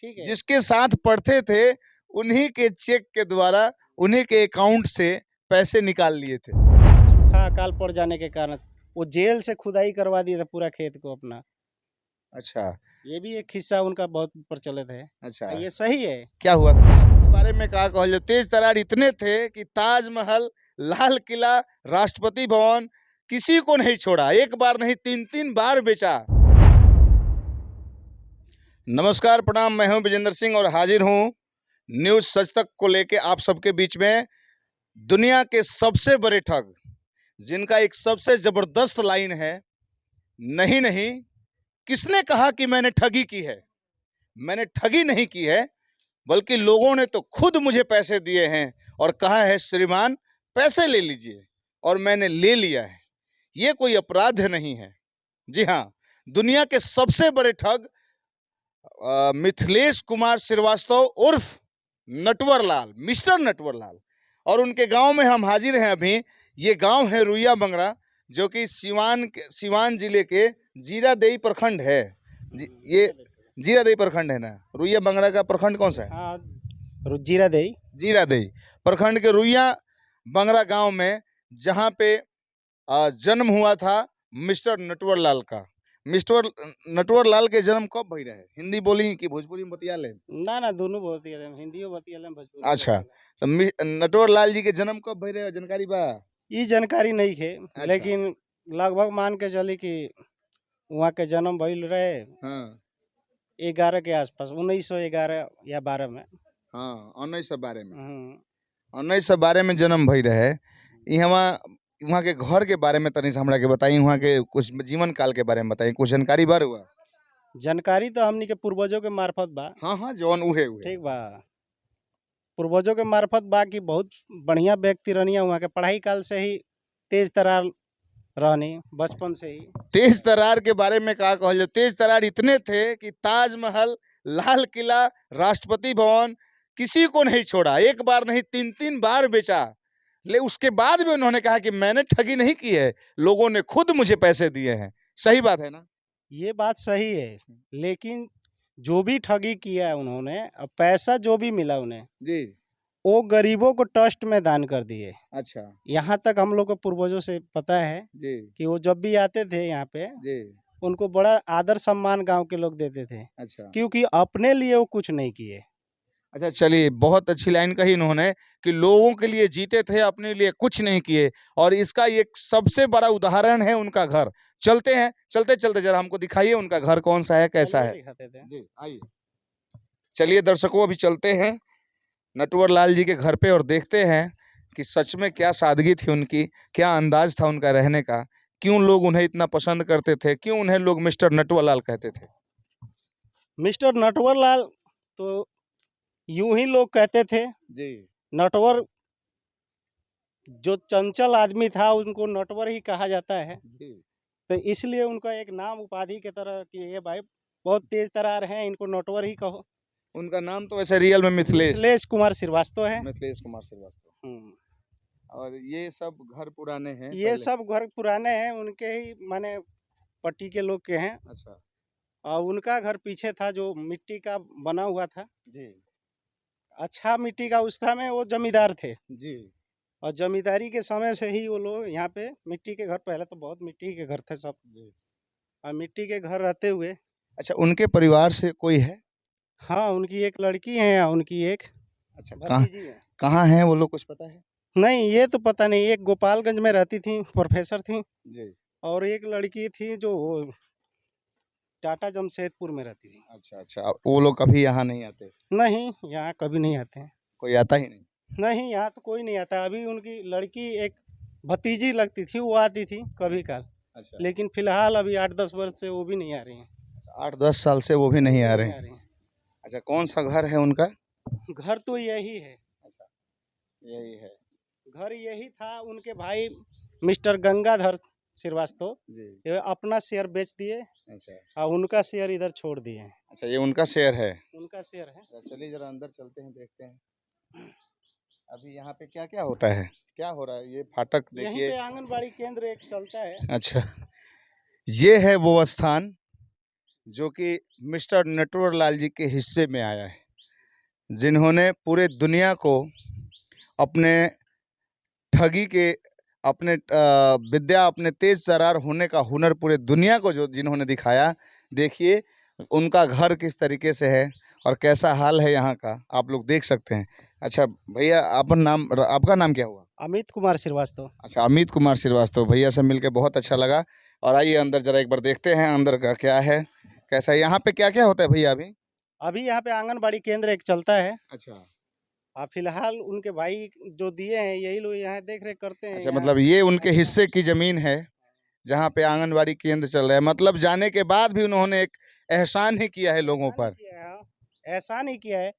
ठीक है। जिसके साथ पढ़ते थे उन्हीं के चेक के द्वारा उन्हीं के अकाउंट से पैसे निकाल लिए थे। सूखा अकाल पड़ जाने के कारण वो जेल से खुदाई करवा दिया था पूरा खेत को अपना। अच्छा ये भी एक किस्सा उनका बहुत प्रचलित है। अच्छा, ये सही है। क्या हुआ था के बारे में कहा कहल तेज तरार इतने थे कि ताजमहल, लाल किला, राष्ट्रपति भवन किसी को नहीं छोड़ा, एक बार नहीं 3-3 बार बेचा। नमस्कार प्रणाम, मैं हूं विजेंद्र सिंह और हाजिर हूं न्यूज सच तक को लेके आप सबके बीच में। दुनिया के सबसे बड़े ठग जिनका एक सबसे जबरदस्त लाइन है, नहीं नहीं किसने कहा कि मैंने ठगी की है, मैंने ठगी नहीं की है बल्कि लोगों ने तो खुद मुझे पैसे दिए हैं और कहा है श्रीमान पैसे ले लीजिए, और मैंने ले लिया है। ये कोई अपराध नहीं है। जी हाँ, दुनिया के सबसे बड़े ठग मिथिलेश कुमार श्रीवास्तव उर्फ नटवरलाल, मिस्टर नटवरलाल, और उनके गांव में हम हाजिर हैं अभी। ये गांव है रुइया बंगरा, जो कि सिवान जिले के जीरादेई प्रखंड है। ये जीरादेई प्रखंड है ना, रुइया बंगरा का प्रखंड कौन सा है? हाँ, जीरादेई। जीरादेई प्रखंड के रुइया बंगरा गांव में, जहां पे जन्म हुआ था मिस्टर नटवरलाल का। मिस्टर नटवरलाल के जन्म कब भई रहे? हिंदी बोली कि भोजपुरी में बतिया ले? ना दोनों बोलती है, हिंदी बोलती है, भोजपुरी। अच्छा, तो नटवरलाल जी के जन्म कब भई रहे, जानकारी बा? ये जानकारी नहीं है। अच्छा। लेकिन लगभग मान के चली कि वहाँ के जन्म भइल रहे हाँ 11 के आसपास, 1911 या 12 में। हाँ 1912 में, हम्म। 1912 में जन्म भई रहे। वहाँ के घर के बारे में तनी हमरा के बताई, वहाँ के कुछ जीवन काल के बारे में बताई, कुछ जानकारी बार हुआ? जानकारी तो हमनी के पूर्वजों के मार्फत बा। हाँ हाँ जौन उहे ठीक बा, पूर्वजों के मार्फत बा कि बहुत बढ़िया व्यक्ति रहनी। वहाँ के पढ़ाई काल से ही तेज तरार रहनी, बचपन से ही। तेज तरार के बारे में कहा कहल, तेज तरार इतने थे कि ताजमहल, लाल किला, राष्ट्रपति भवन किसी को नहीं छोड़ा, एक बार नहीं 3-3 बार बेचा। ले उसके बाद भी उन्होंने कहा कि मैंने ठगी नहीं की है, लोगों ने खुद मुझे पैसे दिए हैं। सही बात है ना? ये बात सही है, लेकिन जो भी ठगी किया है उन्होंने, पैसा जो भी मिला उन्हें जी, वो गरीबों को ट्रस्ट में दान कर दिए। अच्छा यहाँ तक हम लोग को पूर्वजों से पता है जी कि वो जब भी आते थे यहाँ पे, जी, उनको बड़ा आदर सम्मान गांव के लोग देते थे, अच्छा क्योंकि अपने लिए वो कुछ नहीं किए। अच्छा, चलिए बहुत अच्छी लाइन कही इन्होंने कि लोगों के लिए जीते थे, अपने लिए कुछ नहीं किए। और इसका एक सबसे बड़ा उदाहरण है उनका घर। चलते हैं, चलते चलते जरा हमको दिखाइए उनका घर कौन सा है, कैसा है। दिखाते थे। जी आइए, चलिए दर्शकों अभी चलते हैं नटवरलाल जी के घर पे और देखते हैं कि सच में क्या सादगी थी उनकी, क्या अंदाज था उनका रहने का, क्यों लोग उन्हें इतना पसंद करते थे, क्यों उन्हें लोग मिस्टर नटवरलाल कहते थे। मिस्टर नटवरलाल तो यूं ही लोग कहते थे। जी, नटवर जो चंचल आदमी था उनको नटवर ही कहा जाता है, जी, तो इसलिए उनका एक नाम उपाधि के तरह कि ये भाई बहुत तेज तरार हैं, इनको नटवर ही कहो। उनका नाम तो वैसे रियल में मिथिलेश कुमार श्रीवास्तव है। मिथिलेश कुमार श्रीवास्तव। और ये सब घर पुराने हैं? ये सब घर पुराने हैं, उनके ही माने पट्टी के लोग के हैं। अच्छा और उनका घर पीछे था जो मिट्टी का बना हुआ था। जी अच्छा मिट्टी का, उस समय वो जमींदार थे। जी, और जमींदारी के समय से ही वो लोग यहाँ पे मिट्टी के घर, पहले तो बहुत मिट्टी के घर थे सब। और मिट्टी के घर रहते हुए। अच्छा, उनके परिवार से कोई है? हाँ, उनकी एक लड़की है, उनकी एक अच्छा, भतीजी है। कहाँ है वो लोग, कुछ पता है? नहीं, ये तो पता नहीं। एक गोपालगंज में रहती थी, प्रोफेसर थी। जी, और एक लड़की थी जो टाटा जमशेदपुर में रहती थी। अच्छा अच्छा, वो लोग कभी यहाँ नहीं आते? नहीं, यहाँ कभी नहीं आते हैं। कोई आता ही नहीं? नहीं, यहाँ तो कोई नहीं आता। अभी उनकी लड़की एक भतीजी लगती थी, वो आती थी कभी काल। अच्छा, लेकिन फिलहाल अभी 8-10 वर्ष से वो भी नहीं आ रही हैं। 8-10 साल से वो भी नहीं आ रहे हैं। अच्छा, कौन सा घर है उनका? घर तो यही है। अच्छा, यही है घर यही था। उनके भाई मिस्टर गंगाधर श्रीवास्तव जी। ये अपना शेयर बेच दिए। अच्छा, और उनका शेयर इधर छोड़ दिए। अच्छा ये उनका शेयर है? उनका शेयर है। चलिए जरा अंदर चलते हैं, देखते हैं अभी यहाँ पे क्या क्या होता है, क्या हो रहा है। ये फाटक यहीं देखिए। पे आंगनबाड़ी केंद्र एक चलता है। अच्छा, ये है वो स्थान जो कि मिस्टर नटवरलाल जी के हिस्से में आया है, जिन्होंने पूरे दुनिया को अपने ठगी के, अपने विद्या, अपने तेज तर्रार होने का हुनर पूरे दुनिया को जो जिन्होंने दिखाया। देखिए उनका घर किस तरीके से है और कैसा हाल है यहाँ का, आप लोग देख सकते हैं। अच्छा भैया, आपका नाम क्या हुआ? अमित कुमार श्रीवास्तव। अच्छा, अमित कुमार श्रीवास्तव। भैया से मिलके बहुत अच्छा लगा। और आइए अंदर जरा एक बार देखते हैं अंदर का क्या है, कैसा है, यहाँ पे क्या क्या होता है भैया अभी? अभी यहाँ पे आंगनबाड़ी केंद्र एक चलता है। अच्छा फिलहाल उनके भाई जो दिए हैं यही लोग यहाँ देख रेख करते हैं। अच्छा, यहाँ मतलब ये उनके हिस्से की जमीन है जहाँ पे आंगनबाड़ी केंद्र चल रहा है। मतलब जाने के बाद भी उन्होंने एक एहसान ही किया है लोगों एहसान ही पर। किया है, हाँ। एहसान ही किया है।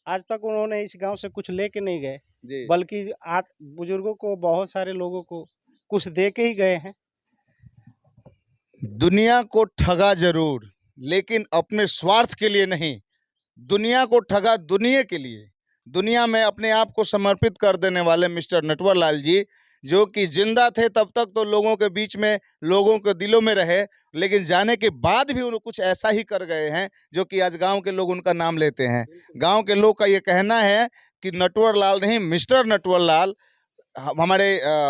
आज तक उन्होंने इस गांव से कुछ लेके नहीं गए, जी। बल्कि आज बुजुर्गों को, बहुत सारे लोगों को कुछ दे के ही गए हैं। दुनिया को ठगा जरूर, लेकिन अपने स्वार्थ के लिए नहीं। दुनिया को ठगा दुनिया के लिए, दुनिया में अपने आप को समर्पित कर देने वाले मिस्टर नटवरलाल जी, जो कि जिंदा थे तब तक तो लोगों के बीच में, लोगों के दिलों में रहे, लेकिन जाने के बाद भी उन्होंने कुछ ऐसा ही कर गए हैं जो कि आज गांव के लोग उनका नाम लेते हैं। गांव के लोग का ये कहना है कि नटवरलाल नहीं, मिस्टर नटवरलाल हमारे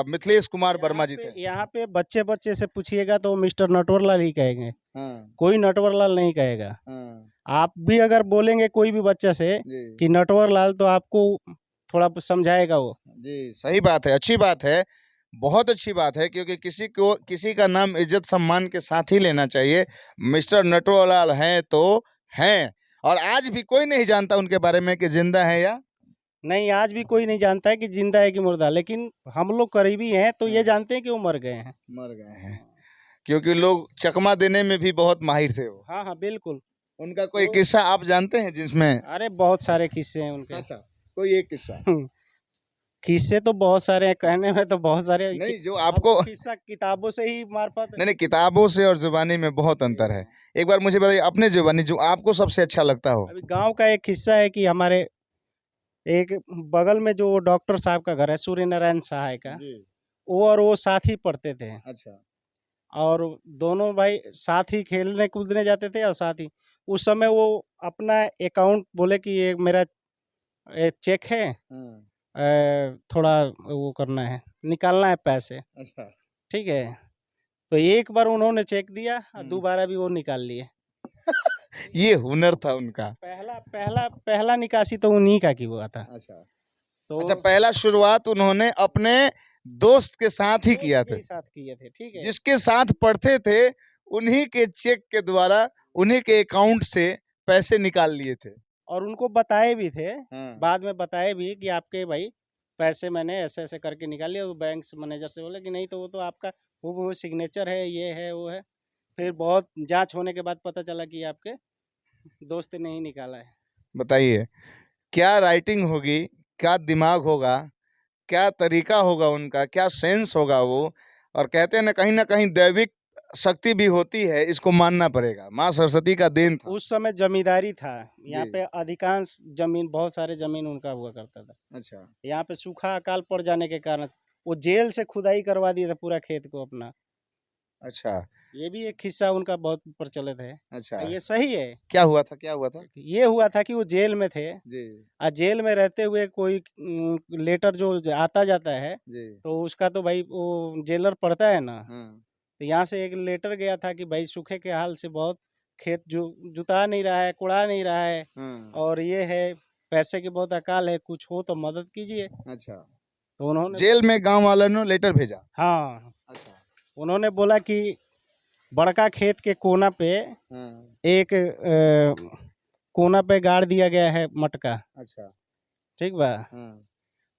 मिथिलेश कुमार वर्मा जी थे। यहाँ पे बच्चे बच्चे से पूछिएगा तो मिस्टर नटवरलाल ही कहेंगे, हाँ, कोई नटवरलाल नहीं कहेगा। हाँ, आप भी अगर बोलेंगे कोई भी बच्चा से जी कि नटवरलाल, तो आपको थोड़ा समझाएगा वो। जी, सही बात है, अच्छी बात है, बहुत अच्छी बात है, क्योंकि किसी का नाम इज्जत सम्मान के साथ ही लेना चाहिए। मिस्टर नटवरलाल हैं तो हैं, और आज भी कोई नहीं जानता उनके बारे में कि जिंदा है या नहीं, आज भी कोई नहीं जानता है कि जिंदा है कि मुर्दा, लेकिन हम लोग करीबी हैं तो ये जानते हैं कि वो मर गए हैं। मर गए हैं, क्योंकि लोग चकमा देने में भी बहुत माहिर थे वो। हाँ हाँ, बिल्कुल। उनका कोई किस्सा आप जानते हैं जिसमें? अरे बहुत सारे किस्से हैं उनके। अच्छा, कोई एक किस्सा? किस्से तो बहुत सारे हैं, कहने में तो बहुत सारे हैं। नहीं, जो अब आपको किस्सा किताबों से ही मार्फत। नहीं, किताबों से और जुबानी में बहुत अंतर है। एक बार मुझे बताइए अपने जुबानी जो आपको सबसे अच्छा लगता हो। अभी गांव का एक किस्सा है कि हमारे एक बगल में जो डॉक्टर साहब का घर है, सूर्य नारायण सहाय का, जी। वो और वो साथ ही पढ़ते थे। अच्छा। और दोनों भाई साथ ही खेलने कूदने जाते थे, और साथ ही उस समय वो अपना अकाउंट बोले कि ये मेरा चेक है, थोड़ा वो करना है, निकालना है पैसे। अच्छा। ठीक है, तो एक बार उन्होंने चेक दिया और दोबारा भी वो निकाल लिए। ये हुनर था उनका। पहला पहला पहला निकासी तो उन्हीं का की हुआ था। अच्छा। तो अच्छा, पहला शुरुआत उन्होंने अपने दोस्त के साथ ही किया था, के साथ किए थे। ठीक है, जिसके साथ पढ़ते थे, उन्हीं के चेक के द्वारा, उन्हीं के अकाउंट से पैसे निकाल लिए थे। और उनको बताए भी थे, हाँ। बाद में बताए भी कि आपके भाई पैसे मैंने ऐसे ऐसे करके निकाल लिए। वो बैंक से मैनेजर से बोले कि नहीं, तो वो तो आपका वो सिग्नेचर है, ये है वो है। फिर बहुत जांच होने के बाद पता चला कि आपके दोस्त ने ही निकाला है। बताइए क्या राइटिंग होगी, क्या दिमाग होगा, क्या तरीका होगा उनका, क्या सेंस होगा वो। और कहते हैं ना कहीं दैविक शक्ति भी होती है, इसको मानना पड़ेगा, माँ सरस्वती का देन था। उस समय जमींदारी था यहाँ जी। पे, अधिकांश जमीन, बहुत सारे जमीन उनका हुआ करता था। अच्छा। यहाँ पे सूखा अकाल पड़ जाने के कारण वो जेल से खुदाई करवा दिया था पूरा खेत को अपना। अच्छा। ये भी एक किस्सा उनका बहुत प्रचलित है। अच्छा, ये सही है। क्या हुआ था, क्या हुआ था? ये हुआ था कि वो जेल में थे, जी। और जेल में रहते हुए कोई लेटर जो आता जाता है, जी। तो उसका तो भाई वो जेलर पढ़ता है ना। हाँ। तो यहाँ से एक लेटर गया था कि भाई सूखे के हाल से बहुत खेत जुता नहीं रहा है, कुड़ा नहीं रहा है, हाँ। और ये है, पैसे की बहुत अकाल है, कुछ हो तो मदद कीजिए। अच्छा, तो उन्होंने जेल में गांव वालों ने लेटर भेजा। हाँ, अच्छा। उन्होंने बोला कि बड़का खेत के कोना पे हाँ। एक कोना पे गाड़ दिया गया है मटका। अच्छा। ठीक बा। हाँ।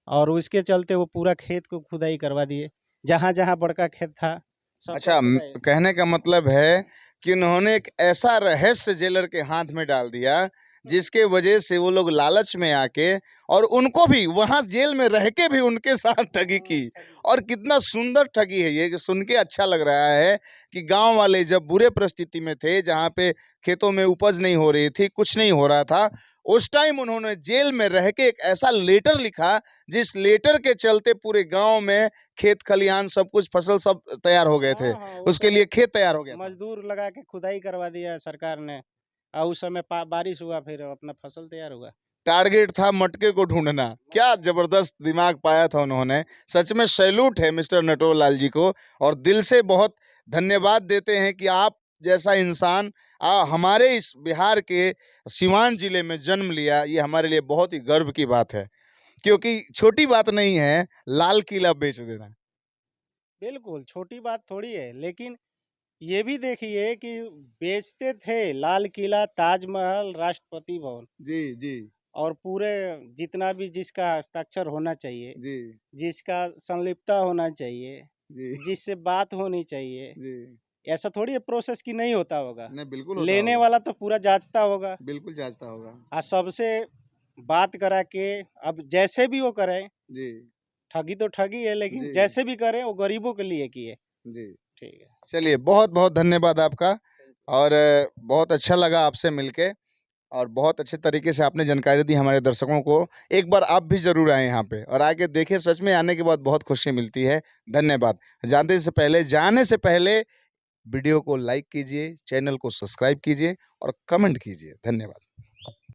और उसके चलते वो पूरा खेत को खुदाई करवा दिए, जहाँ जहाँ बड़का खेत था सब अच्छा, कहने का मतलब है कि उन्होंने एक ऐसा रहस्य जेलर के हाथ में डाल दिया जिसके वजह से वो लोग लालच में आके, और उनको भी वहां जेल में रह के भी उनके साथ ठगी की। और कितना सुंदर ठगी है ये, कि सुन के अच्छा लग रहा है कि गांव वाले जब बुरे परिस्थिति में थे, जहां पे खेतों में उपज नहीं हो रही थी, कुछ नहीं हो रहा था, उस टाइम उन्होंने जेल में रह के एक ऐसा लेटर लिखा जिस लेटर के चलते पूरे गांव में खेत खलिहान सब कुछ फसल सब तैयार हो गए थे। हाँ, हाँ, वो उसके तो लिए खेत तैयार हो गया था। मजदूर लगा के खुदाई करवा दिया सरकार ने, और उस समय बारिश हुआ, फिर अपना फसल तैयार हुआ। टारगेट था मटके को ढूंढना। क्या जबरदस्त दिमाग पाया था उन्होंने। सच में सैल्यूट है मिस्टर नटवर लाल जी को, और दिल से बहुत धन्यवाद देते हैं कि आप जैसा इंसान हमारे इस बिहार के सिवान जिले में जन्म लिया। ये हमारे लिए बहुत ही गर्व की बात है, क्योंकि छोटी बात नहीं है लाल किला बेच देना। बिल्कुल छोटी बात थोड़ी है, लेकिन ये भी देखिए कि बेचते थे लाल किला, ताजमहल, राष्ट्रपति भवन, जी जी और पूरे जितना भी जिसका हस्ताक्षर होना चाहिए, जी जिसका संलिप्तता होना चाहिए, जी जिससे बात होनी चाहिए, जी। ऐसा थोड़ी है प्रोसेस की नहीं होता होगा। नहीं, बिल्कुल होता लेने होगा। वाला तो पूरा जांचता होगा, बिल्कुल जांचता होगा। और सबसे बात करा के, अब जैसे भी वो करें, जी ठगी तो ठगी है, लेकिन जी जैसे भी करें वो गरीबों के लिए किए। जी। ठीक है। चलिए, बहुत बहुत धन्यवाद आपका, और बहुत अच्छा लगा आपसे मिलके, और बहुत अच्छे तरीके से आपने जानकारी दी हमारे दर्शकों को। एक बार आप भी जरूर आए यहाँ पे और आके देखें, सच में आने के बाद बहुत खुशी मिलती है। धन्यवाद। जाने से पहले वीडियो को लाइक कीजिए, चैनल को सब्सक्राइब कीजिए और कमेंट कीजिए। धन्यवाद।